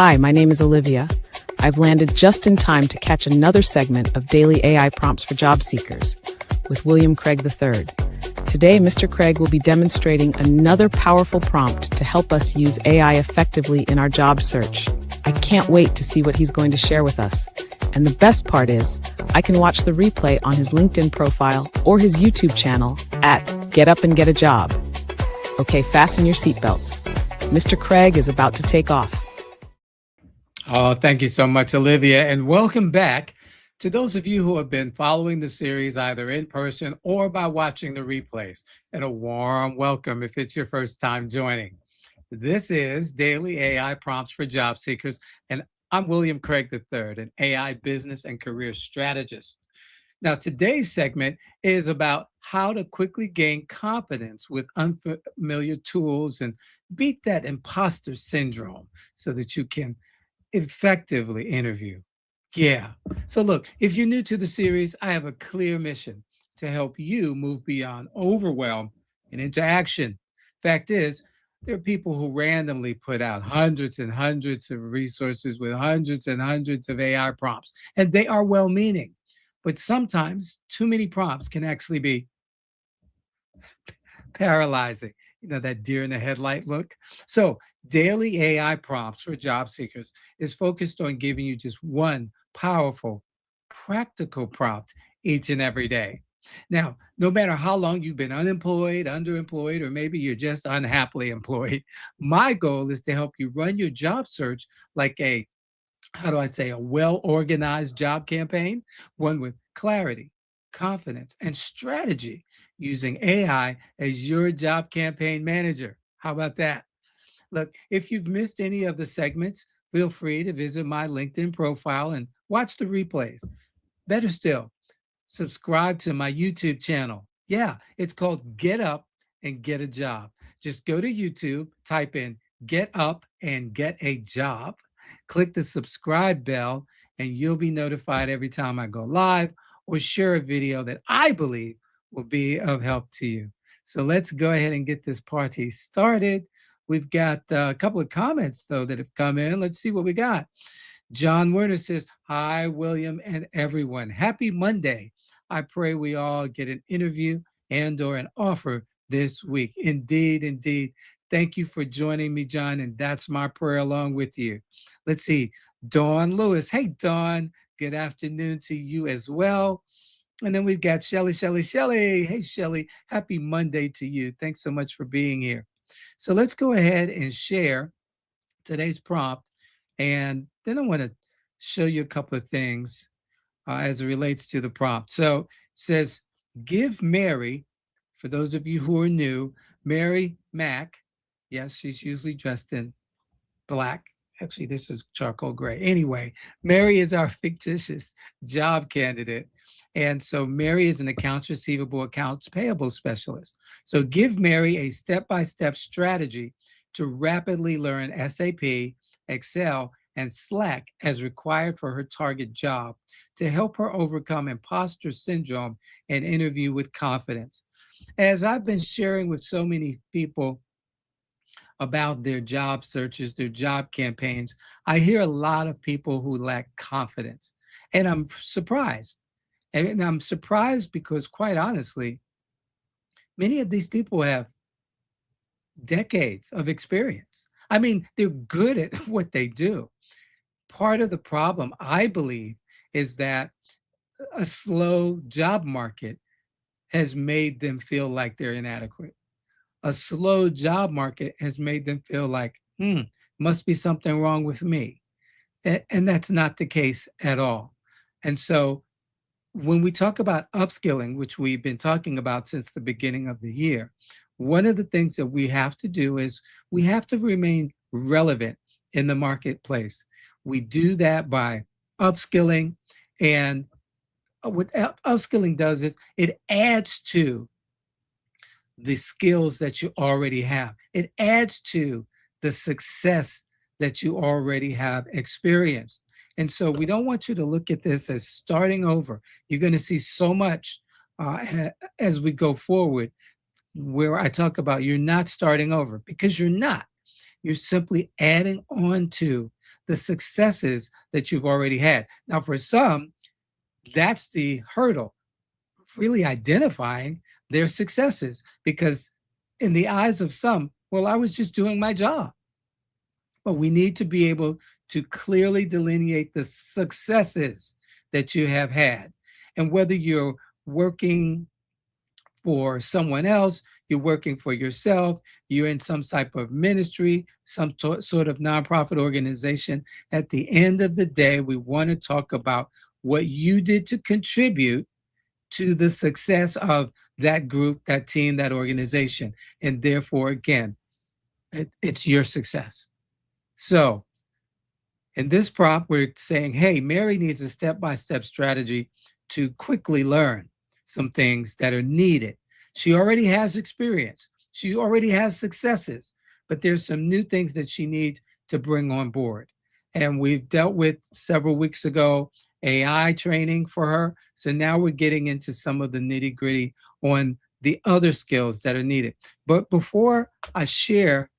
Hi, my name is Olivia. I've landed just in time to catch another segment of daily AI prompts for job seekers with William Craig III. Today, Mr. Craig will be demonstrating another powerful prompt to help us use AI effectively in our job search. I can't wait to see what he's going to share with us. And the best part is, I can watch the replay on his LinkedIn profile or his YouTube channel at Get Up and Get a Job. Okay, fasten your seatbelts. Mr. Craig is about to take off. Oh, thank you so much, Olivia, and welcome back to those of you who have been following the series either in person or by watching the replays. And a warm welcome if it's your first time joining. This is Daily AI Prompts for Job Seekers, and I'm William Craig III, an AI business and career strategist. Now, today's segment is about how to quickly gain confidence with unfamiliar tools and beat that imposter syndrome so that you can effectively interview. Yeah. So look, if you're new to the series, I have a clear mission to help you move beyond overwhelm and into action. Fact is, there are people who randomly put out hundreds and hundreds of resources with hundreds and hundreds of AI prompts, and they are well-meaning. But sometimes too many prompts can actually be paralyzing. You know, that deer in the headlight look. So daily AI prompts for job seekers is focused on giving you just one powerful, practical prompt each and every day. Now, no matter how long you've been unemployed, underemployed, or maybe you're just unhappily employed, my goal is to help you run your job search like a, a well-organized job campaign, one with clarity, confidence, and strategy using AI as your job campaign manager. How about that? Look, if you've missed any of the segments, feel free to visit my LinkedIn profile and watch the replays. Better still, subscribe to my YouTube channel. Yeah, it's called Get Up and Get a Job. Just go to YouTube, type in Get Up and Get a Job, click the subscribe bell, and you'll be notified every time I go live or share a video that I believe will be of help to you. So let's go ahead and get this party started. We've got a couple of comments, though, that have come in. Let's see what we got. John Werner says, hi, William and everyone. Happy Monday. I pray we all get an interview and or an offer this week. Indeed, indeed. Thank you for joining me, John, and that's my prayer along with you. Let's see. Dawn Lewis. Hey, Dawn. Good afternoon to you as well. And then we've got Shelly. Hey, Shelly. Happy Monday to you. Thanks so much for being here. So let's go ahead and share today's prompt. And then I want to show you a couple of things as it relates to the prompt. So it says, give Mary, for those of you who are new, Mary Mack. Yes, she's usually dressed in black. Actually, this is charcoal gray. Anyway, Mary is our fictitious job candidate. And so Mary is an accounts receivable, accounts payable specialist. So give Mary a step-by-step strategy to rapidly learn SAP, Excel, and Slack as required for her target job to help her overcome imposter syndrome and interview with confidence. As I've been sharing with so many people about their job searches, their job campaigns, I hear a lot of people who lack confidence. And I'm surprised. And I'm surprised because, quite honestly, many of these people have decades of experience. I mean, they're good at what they do. Part of the problem, I believe, is that a slow job market has made them feel like they're inadequate. A slow job market has made them feel like, must be something wrong with me. And that's not the case at all. And so when we talk about upskilling, which we've been talking about since the beginning of the year, one of the things that we have to do is we have to remain relevant in the marketplace. We do that by upskilling. And what upskilling does is it adds to the skills that you already have. It adds to the success that you already have experienced. And so we don't want you to look at this as starting over. You're going to see so much as we go forward where I talk about you're not starting over, because you're not. You're simply adding on to the successes that you've already had. Now, for some, that's the hurdle, really identifying their successes, because in the eyes of some, well, I was just doing my job. But we need to be able to clearly delineate the successes that you have had. And whether you're working for someone else, you're working for yourself, you're in some type of ministry, sort of nonprofit organization, at the end of the day, we want to talk about what you did to contribute to the success of that group, that team, that organization. And therefore, again, it's your success. So in this prompt, we're saying, hey, Mary needs a step-by-step strategy to quickly learn some things that are needed. She already has experience. She already has successes, but there's some new things that she needs to bring on board. And we've dealt with several weeks ago AI training for her. So now we're getting into some of the nitty-gritty on the other skills that are needed. But before I share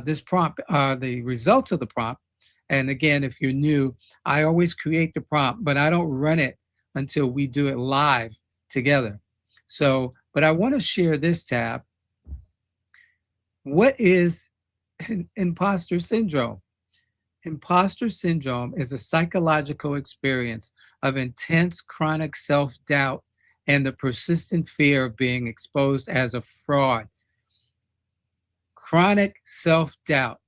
this prompt, the results of the prompt, and again, if you're new, I always create the prompt, but I don't run it until we do it live together. So, but I want to share this tab. What is imposter syndrome? Imposter syndrome is a psychological experience of intense chronic self-doubt and the persistent fear of being exposed as a fraud. Chronic self-doubt,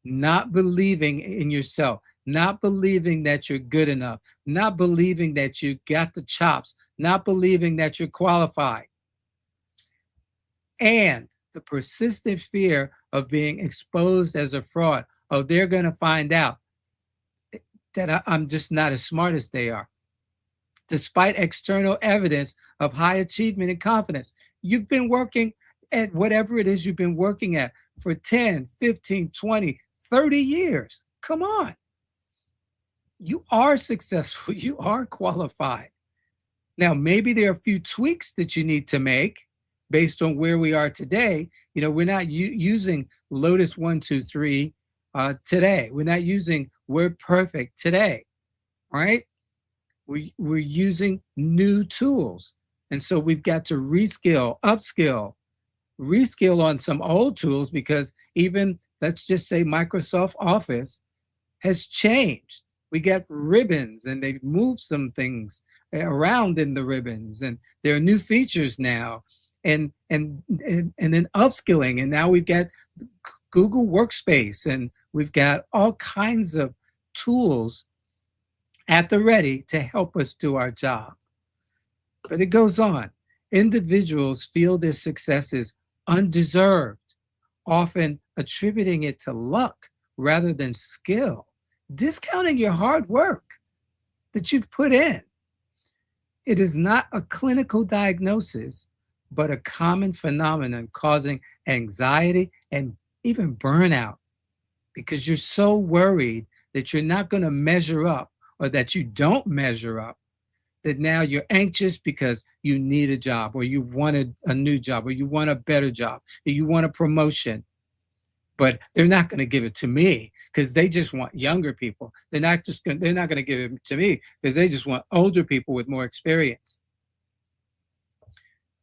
not believing in yourself, not believing that you're good enough, not believing that you got the chops, not believing that you're qualified, and the persistent fear of being exposed as a fraud. Oh, they're going to find out that I'm just not as smart as they are. Despite external evidence of high achievement and confidence, you've been working at whatever it is you've been working at for 10, 15, 20, 30 years. Come on. You are successful. You are qualified. Now, maybe there are a few tweaks that you need to make based on where we are today. You know, we're not using Lotus 1, 2, 3 today. We're not using Word Perfect today, right? We're using new tools. And so we've got to reskill, upskill, reskill on some old tools, because even, let's just say, Microsoft Office has changed. We got ribbons and they've moved some things around in the ribbons, and there are new features now, and then upskilling. And now we've got Google Workspace, and we've got all kinds of tools at the ready to help us do our job. But it goes on. Individuals feel their success is undeserved, often attributing it to luck rather than skill, discounting your hard work that you've put in. It is not a clinical diagnosis, but a common phenomenon causing anxiety and even burnout, because you're so worried that you're not going to measure up, or that you don't measure up, that now you're anxious because you need a job, or you wanted a new job, or you want a better job, or you want a promotion. But they're not going to give it to me because they just want younger people. They're not going to give it to me because they just want older people with more experience.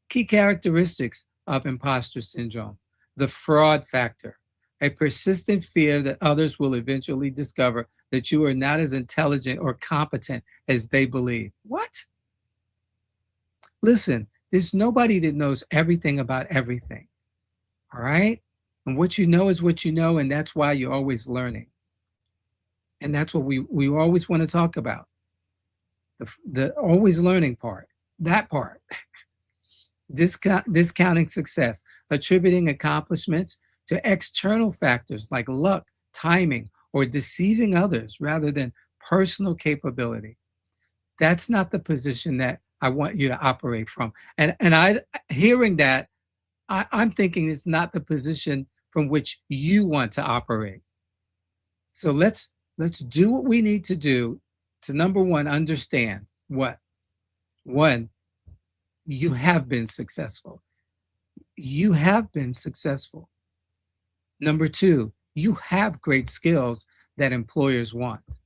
Key characteristics of imposter syndrome: the fraud factor, a persistent fear that others will eventually discover that you are not as intelligent or competent as they believe. What? Listen, there's nobody that knows everything about everything. All right? And what you know is what you know, and that's why you're always learning. And that's what we always want to talk about. The always learning part, that part. Discounting success, attributing accomplishments to external factors like luck, timing, or deceiving others rather than personal capability. That's not the position that I want you to operate from. And I, hearing that, I'm thinking it's not the position from which you want to operate. So let's do what we need to do to, number one, understand what? One, you have been successful. You have been successful. Number two, you have great skills that employers want.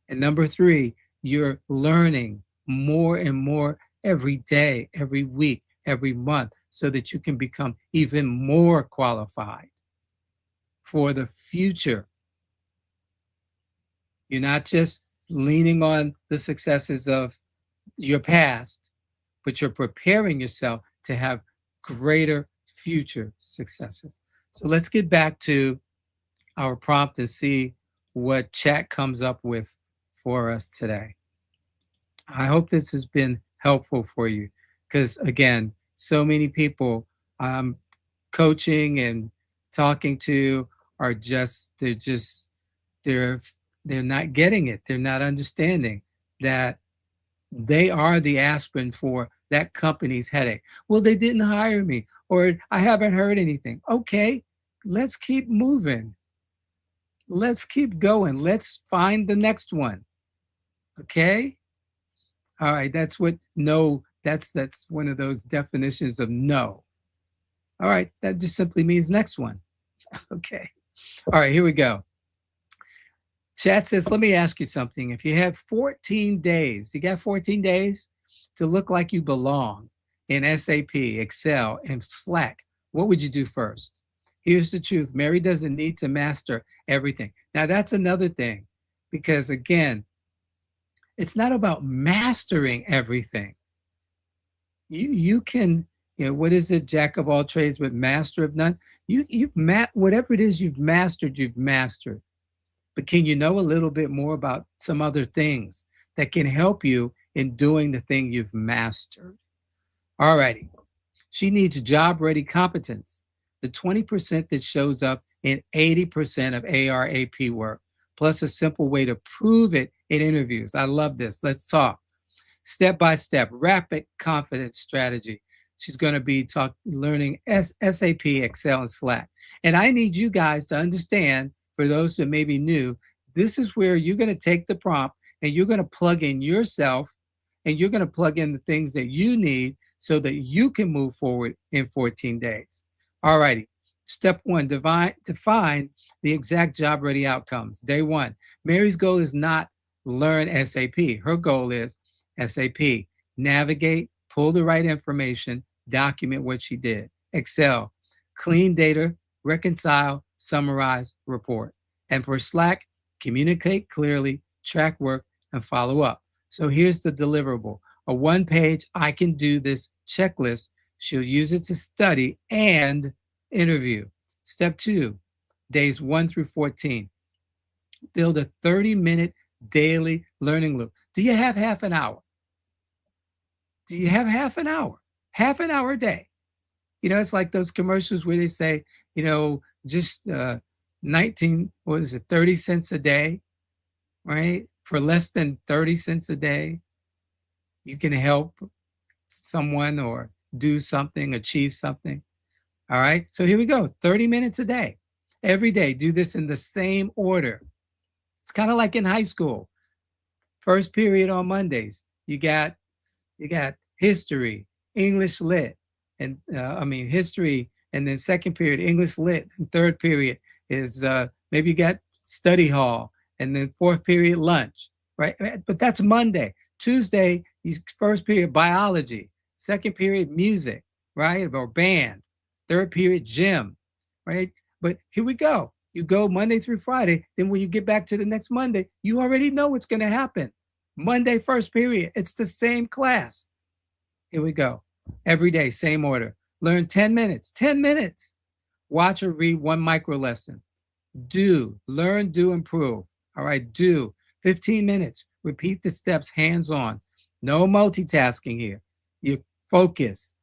And number three, you're learning more and more every day, every week, every month, so that you can become even more qualified for the future. You're not just leaning on the successes of your past, but you're preparing yourself to have greater future successes. So let's get back to our prompt and see what chat comes up with for us today. I hope this has been helpful for you because, again, so many people I'm coaching and talking to are they're they're not getting it. They're not understanding that they are the aspirin for that company's headache. Well, they didn't hire me, or I haven't heard anything. Okay, let's keep moving. Let's keep going. Let's find the next one. Okay? All right, that's what no, that's one of those definitions of no. All right, that just simply means next one. Okay. All right, here we go. Chat says, let me ask you something. If you have 14 days, you got 14 days to look like you belong in SAP, Excel, and Slack, what would you do first? Here's the truth. Mary doesn't need to master everything. Now, that's another thing, because again, it's not about mastering everything. You can, what is it? Jack of all trades, but master of none. Whatever it is you've mastered, you've mastered. But can you know a little bit more about some other things that can help you in doing the thing you've mastered? All righty. She needs job-ready competence, the 20% that shows up in 80% of ARAP work, plus a simple way to prove it in interviews. I love this. Let's talk. Step-by-step, rapid confidence strategy. She's going to be learning SAP, Excel, and Slack. And I need you guys to understand, for those that may be new, this is where you're going to take the prompt and you're going to plug in yourself and you're going to plug in the things that you need so that you can move forward in 14 days. All righty. Step one, define the exact job-ready outcomes. Day one, Mary's goal is not learn SAP. Her goal is SAP, navigate, pull the right information, document what she did. Excel, clean data, reconcile, summarize, report. And for Slack, communicate clearly, track work, and follow up. So here's the deliverable, a one-page I can do this checklist. She'll use it to study and interview. Step two, days 1 through 14. Build a 30-minute daily learning loop. Do you have half an hour? Do you have half an hour? Half an hour a day. It's like those commercials where they say, just 30 cents a day, right? For less than 30 cents a day, you can help someone or do something, achieve something. All right. So here we go. 30 minutes a day. Every day, do this in the same order. It's kind of like in high school. First period on Mondays, you got history, English lit, and history, and then second period, English lit, and third period is maybe you got study hall, and then fourth period, lunch, right? But that's Monday. Tuesday, first period, biology, second period, music, right? Or band, third period, gym, right? But here we go. You go Monday through Friday. Then when you get back to the next Monday, you already know what's going to happen. Monday, first period. It's the same class. Here we go. Every day, same order. Learn 10 minutes. 10 minutes. Watch or read one micro lesson. Do. Learn, do, improve. All right, do. 15 minutes. Repeat the steps hands-on. No multitasking here. You're focused.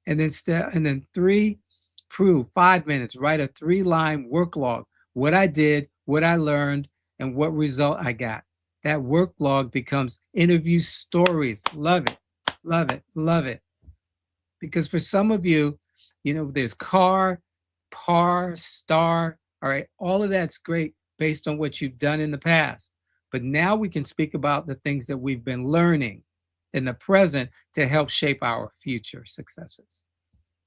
And then 3, prove. 5 minutes. Write a 3-line work log. What I did, what I learned, and what result I got. That work log becomes interview stories. Love it, love it, love it. Because for some of you, there's car, par, star, all right, all of that's great based on what you've done in the past. But now we can speak about the things that we've been learning in the present to help shape our future successes.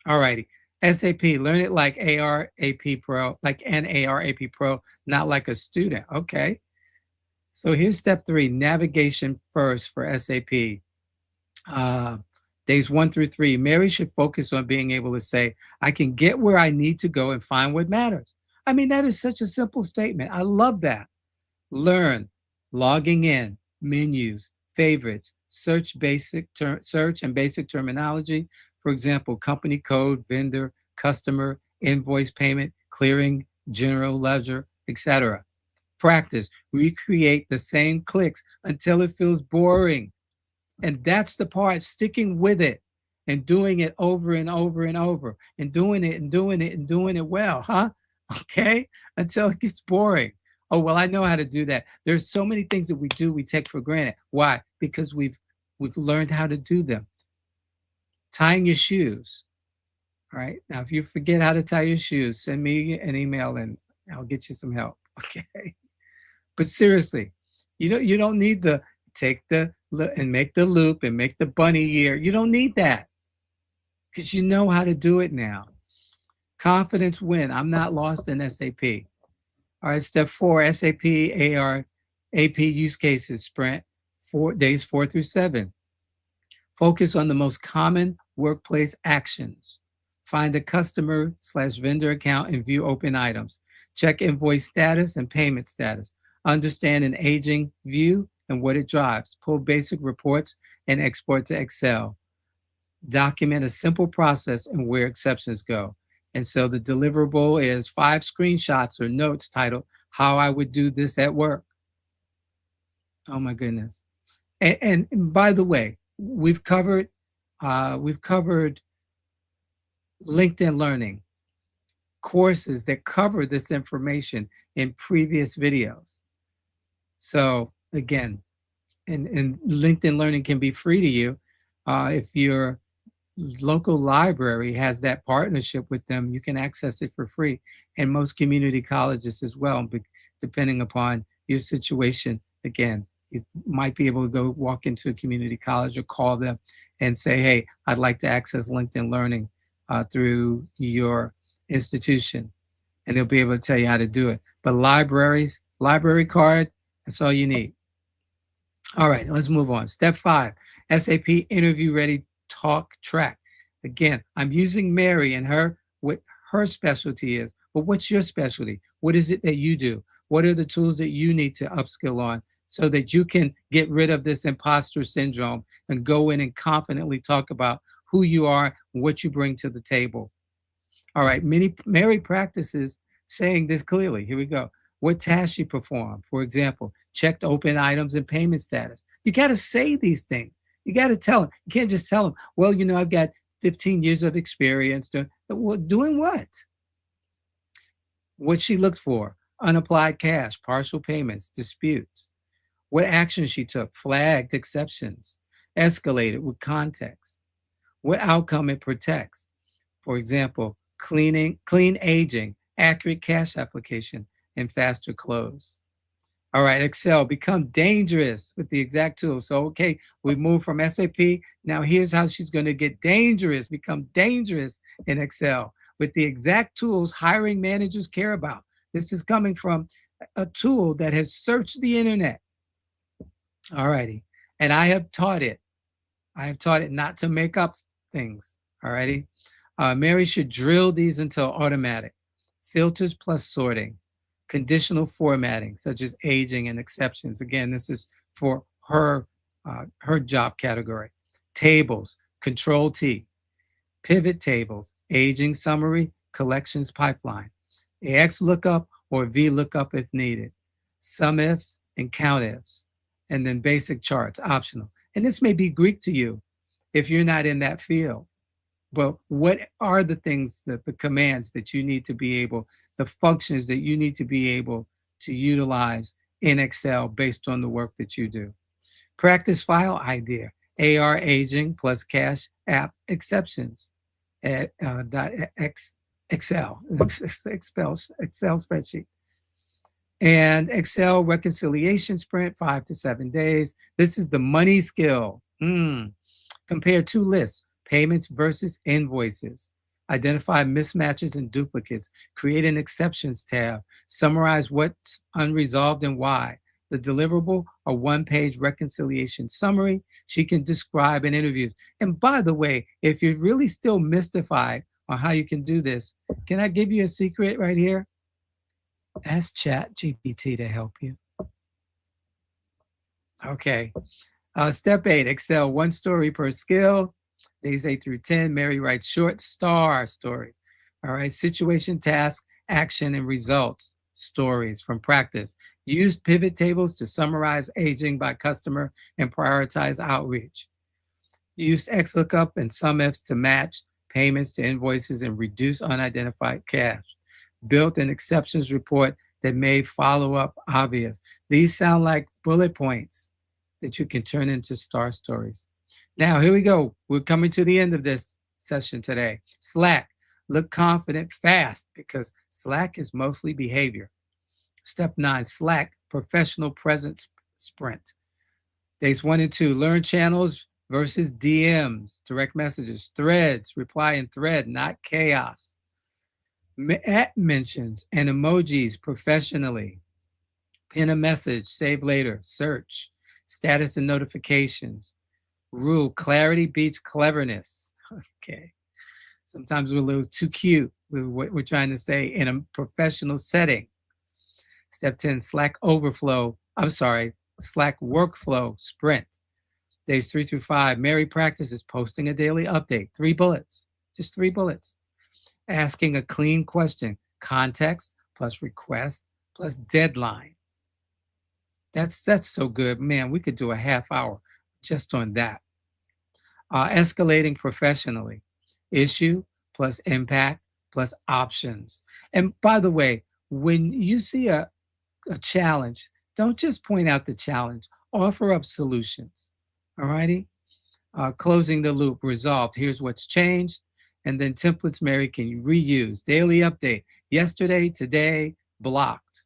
All righty. SAP, learn it like ARAP Pro, like an ARAP Pro, not like a student. Okay. So here's step 3, navigation first for SAP. Uh, days 1 through 3, Mary should focus on being able to say, I can get where I need to go and find what matters. I mean, that is such a simple statement. I love that. Learn, logging in, menus, favorites, search and basic terminology. For example, company code, vendor, customer, invoice payment, clearing, general ledger, etc. Practice, recreate the same clicks until it feels boring. And that's the part, sticking with it and doing it over and over and over and doing it and doing it and doing it well, huh? Okay, until it gets boring. Oh, well, I know how to do that. There's so many things that we do we take for granted. Why? Because we've learned how to do them. Tying your shoes. All right. Now, if you forget how to tie your shoes, send me an email and I'll get you some help. Okay. But seriously, you don't need the take the and make the loop and make the bunny ear. You don't need that because you know how to do it now. Confidence win. I'm not lost in SAP. All right, step 4, SAP AR AP use cases sprint, days 4 through 7. Focus on the most common workplace actions. Find the customer/vendor account and view open items. Check invoice status and payment status. Understand an aging view and what it drives. Pull basic reports and export to Excel. Document a simple process and where exceptions go. And so the deliverable is 5 screenshots or notes titled, How I Would Do This at Work. Oh my goodness. And by the way, we've covered LinkedIn Learning courses that cover this information in previous videos. So again, and LinkedIn Learning can be free to you if your local library has that partnership with them. You can access it for free, and most community colleges as well, depending upon your situation. Again, you might be able to go walk into a community college or call them and say, hey, I'd like to access LinkedIn Learning through your institution, and they'll be able to tell you how to do it. But libraries, library card, that's all you need. All right, let's move on. Step 5, SAP interview ready talk track. Again, I'm using Mary and what her specialty is, but what's your specialty? What is it that you do? What are the tools that you need to upskill on so that you can get rid of this imposter syndrome and go in and confidently talk about who you are and what you bring to the table? All right, Mary practices saying this clearly. Here we go. What tasks you perform. For example, checked open items and payment status. You got to say these things. You got to tell them. You can't just tell them, well, I've got 15 years of experience. Doing what? What she looked for. Unapplied cash, partial payments, disputes. What action she took. Flagged exceptions. Escalated with context. What outcome it protects. For example, clean aging, accurate cash application, and faster close. All right, Excel, become dangerous with the exact tools. So, okay, we moved from SAP. Now here's how she's going to get dangerous, become dangerous in Excel with the exact tools hiring managers care about. This is coming from a tool that has searched the internet. All righty. And I have taught it. Not to make up things. All righty. Mary should drill these until automatic. Filters plus sorting. Conditional formatting, such as aging and exceptions. Again, this is for her job category. Tables, Control T. Pivot tables, aging summary, collections pipeline. AX lookup or V lookup if needed. Sum ifs and count ifs. And then basic charts, optional. And this may be Greek to you if you're not in that field. But what are the things, the commands that you need to be able, the functions that you need to be able to utilize in Excel based on the work that you do? Practice file idea, AR aging plus cash app exceptions at Excel spreadsheet. And Excel reconciliation sprint, 5 to 7 days. This is the money skill. Compare 2 lists. Payments versus invoices. identify mismatches and duplicates, create an exceptions tab, summarize what's unresolved and why. The deliverable, a one-page reconciliation summary she can describe in interviews. And by the way, if you're really still mystified on how you can do this, can I give you a secret right here? Ask ChatGPT to help you. Okay. Step 8, Excel, one story per skill. Days 8 through 10, Mary writes short star stories. All right, situation, task, action, and results stories from practice. Use pivot tables to summarize aging by customer and prioritize outreach. Use XLOOKUP and SUMIFs to match payments to invoices and reduce unidentified cash. Built an exceptions report that made follow-up obvious. These sound like bullet points that you can turn into star stories. Now, here we go. We're coming to the end of this session today. Slack, look confident fast because Slack is mostly behavior. Step 9, Slack, professional presence sprint. Days 1 and 2, learn channels versus DMs, direct messages, threads, reply in thread, not chaos. At mentions and emojis professionally. Pin a message, save later, search, status and notifications. Rule, clarity beats cleverness. Okay. Sometimes we're a little too cute with what we're trying to say in a professional setting. Step 10, Slack workflow sprint. Days 3 through 5, Mary practices posting a daily update. 3 bullets, just 3 bullets. Asking a clean question, context plus request plus deadline. That's so good. Man, we could do a half hour just on that. Escalating professionally, issue plus impact plus options. And by the way, when you see a challenge, don't just point out the challenge, offer up solutions. All righty? Closing the loop, resolved. Here's what's changed. And then templates, Mary, can you reuse? Daily update, yesterday, today, blocked.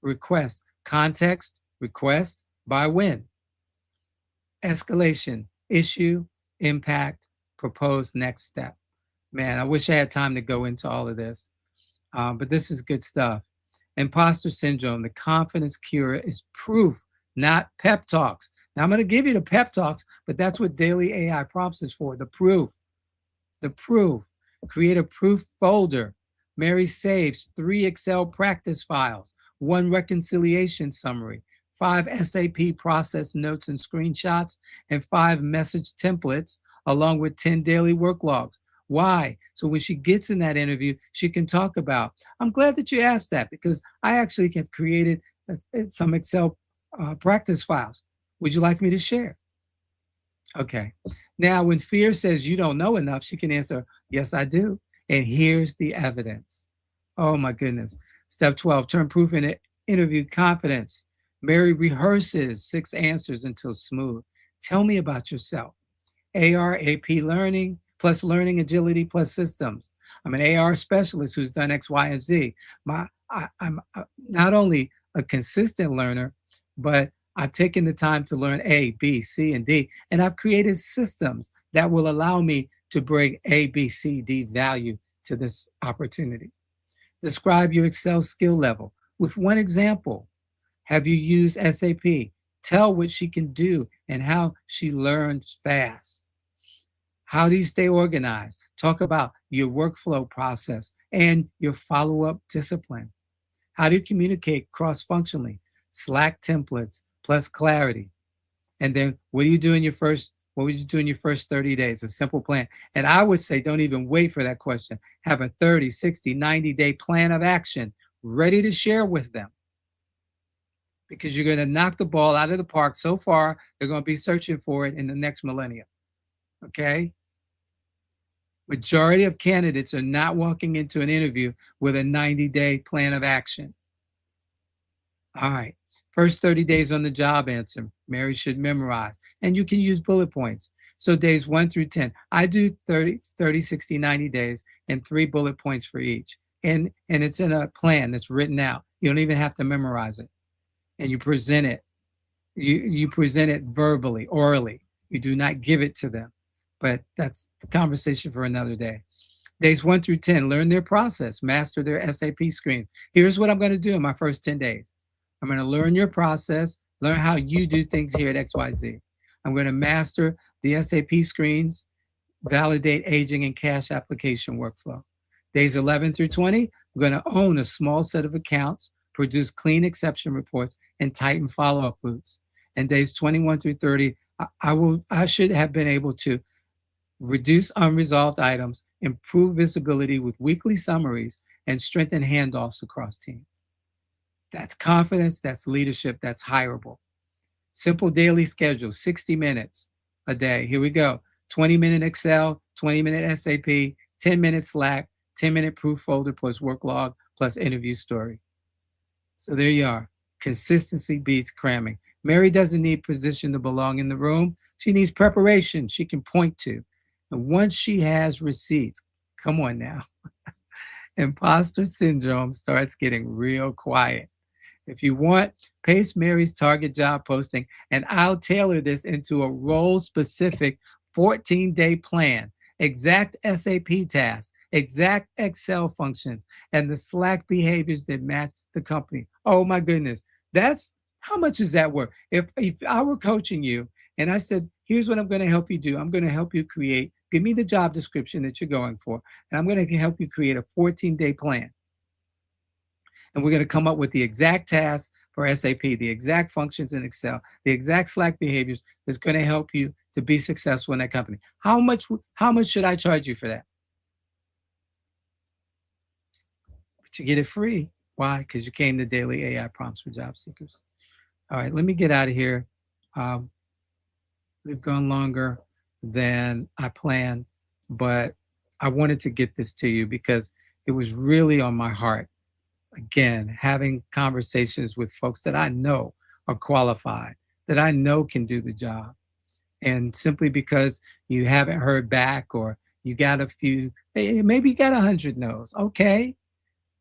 Request, context, request, by when. Escalation, issue, impact, proposed next step. Man, I wish I had time to go into all of this, but this is good stuff. Imposter syndrome, the confidence cure is proof, not pep talks. Now I'm going to give you the pep talks, but that's what daily AI prompts is for, the proof. The proof. Create a proof folder. Mary saves 3 Excel practice files, 1 reconciliation summary, 5 SAP process notes and screenshots, and 5 message templates, along with 10 daily work logs. Why? So when she gets in that interview, she can talk about, I'm glad that you asked that because I actually have created some Excel practice files. Would you like me to share? Okay. Now, when fear says you don't know enough, she can answer, yes, I do. And here's the evidence. Oh, my goodness. Step 12, turn proof into interview confidence. Mary rehearses 6 answers until smooth. Tell me about yourself. AR, AP learning, plus learning agility, plus systems. I'm an AR specialist who's done X, Y, and Z. I'm not only a consistent learner, but I've taken the time to learn A, B, C, and D, and I've created systems that will allow me to bring A, B, C, D value to this opportunity. Describe your Excel skill level with one example. Have you used SAP? Tell what she can do and how she learns fast. How do you stay organized? Talk about your workflow process and your follow-up discipline. How do you communicate cross-functionally? Slack templates plus clarity. And then what would you do in your first 30 days? A simple plan. And I would say don't even wait for that question. Have a 30, 60, 90-day plan of action ready to share with them. Because you're going to knock the ball out of the park so far, they're going to be searching for it in the next millennium. Okay? Majority of candidates are not walking into an interview with a 90-day plan of action. All right. First 30 days on the job answer, Mary should memorize. And you can use bullet points. So days 1 through 10. I do 30, 60, 90 days and 3 bullet points for each. And it's in a plan that's written out. You don't even have to memorize it. And you present it. You present it verbally, orally. You do not give it to them. but that's the conversation for another day. Days 1 through 10, learn their process, master their SAP screens. Here's what I'm going to do in my first 10 days. I'm going to learn your process, learn how you do things here at XYZ. I'm going to master the SAP screens, validate aging and cash application workflow. Days 11 through 20, I'm going to own a small set of accounts, produce clean exception reports, and tighten follow-up loops. And days 21 through 30, I should have been able to reduce unresolved items, improve visibility with weekly summaries, and strengthen handoffs across teams. That's confidence, that's leadership, that's hireable. Simple daily schedule, 60 minutes a day. Here we go. 20-minute Excel, 20-minute SAP, 10-minute Slack, 10-minute proof folder plus work log plus interview story. So there you are. Consistency beats cramming. Mary doesn't need position to belong in the room. She needs preparation she can point to. And once she has receipts, come on now, imposter syndrome starts getting real quiet. If you want, paste Mary's target job posting, and I'll tailor this into a role-specific 14-day plan, exact SAP tasks, exact Excel functions, and the Slack behaviors that match the company. Oh my goodness, that's how much is that worth? If I were coaching you and I said, here's what I'm going to help you do. I'm going to help you create, give me the job description that you're going for, and I'm going to help you create a 14-day plan. And we're going to come up with the exact tasks for SAP, the exact functions in Excel, the exact Slack behaviors that's going to help you to be successful in that company. How much should I charge you for that? But you get it free. Why? Because you came to Daily AI Prompts for Job Seekers. All right, let me get out of here. We've gone longer than I planned, but I wanted to get this to you because it was really on my heart. Again, having conversations with folks that I know are qualified, that I know can do the job. And simply because you haven't heard back or you got a few, maybe you got 100 no's. Okay.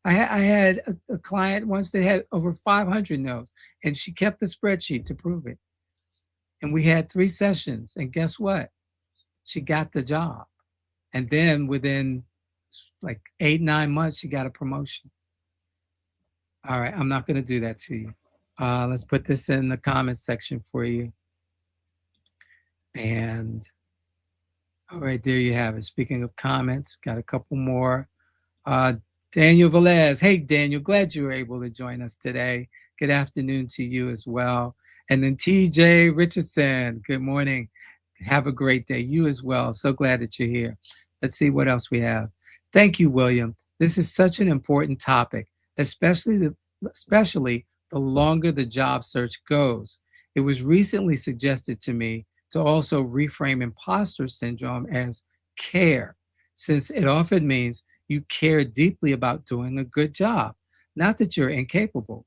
I had a client once that had over 500 no's, and she kept the spreadsheet to prove it. And we had 3 sessions, and guess what? She got the job. And then within like 8-9 months, she got a promotion. All right, I'm not going to do that to you. Let's put this in the comments section for you. And all right, there you have it. Speaking of comments, got a couple more. Daniel Velez. Hey, Daniel, glad you were able to join us today. Good afternoon to you as well. And then TJ Richardson, good morning. Have a great day. You as well. So glad that you're here. Let's see what else we have. Thank you, William. This is such an important topic, especially the longer the job search goes. It was recently suggested to me to also reframe imposter syndrome as care, since it often means you care deeply about doing a good job, not that you're incapable.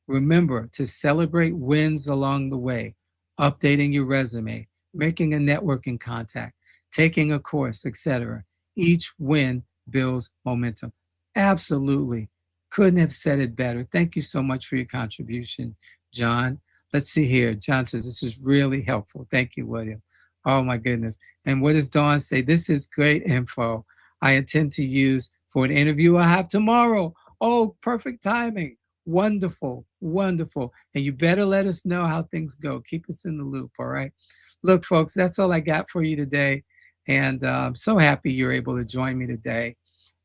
Remember to celebrate wins along the way, updating your resume, making a networking contact, taking a course, etc. Each win builds momentum. Absolutely. Couldn't have said it better. Thank you so much for your contribution, John. Let's see here. John says, this is really helpful. Thank you, William. Oh my goodness. And what does Dawn say? This is great info I intend to use for an interview I have tomorrow. Oh, perfect timing. Wonderful, wonderful. And you better let us know how things go. Keep us in the loop, all right? Look, folks, that's all I got for you today. And I'm so happy you're able to join me today.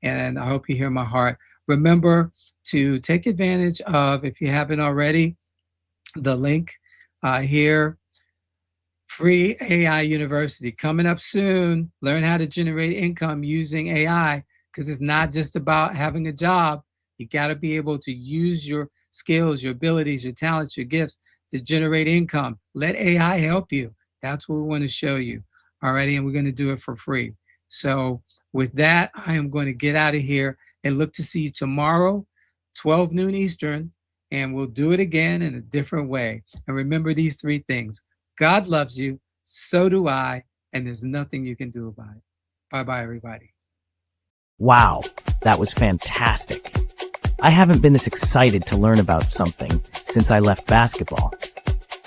And I hope you hear my heart. Remember to take advantage of, if you haven't already, the link here, Free AI University, coming up soon. Learn how to generate income using AI, because it's not just about having a job. You got to be able to use your skills, your abilities, your talents, your gifts to generate income. Let AI help you. That's what we want to show you. All righty, and we're going to do it for free. So with that, I am going to get out of here and look to see you tomorrow, 12 noon Eastern, and we'll do it again in a different way. And remember these 3 things. God loves you, so do I, and there's nothing you can do about it. Bye-bye, everybody. Wow, that was fantastic. I haven't been this excited to learn about something since I left basketball.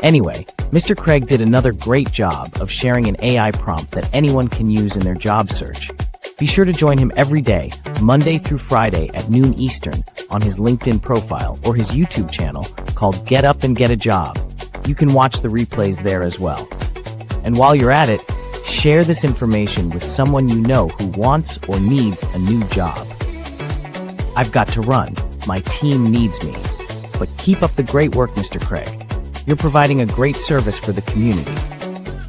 Anyway, Mr. Craig did another great job of sharing an AI prompt that anyone can use in their job search. Be sure to join him every day, Monday through Friday at noon Eastern, on his LinkedIn profile or his YouTube channel called Get Up and Get a Job. You can watch the replays there as well. And while you're at it, share this information with someone you know who wants or needs a new job. I've got to run. My team needs me. But keep up the great work, Mr. Craig. You're providing a great service for the community.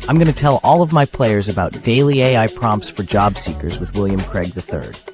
I'm going to tell all of my players about daily AI prompts for job seekers with William Craig III.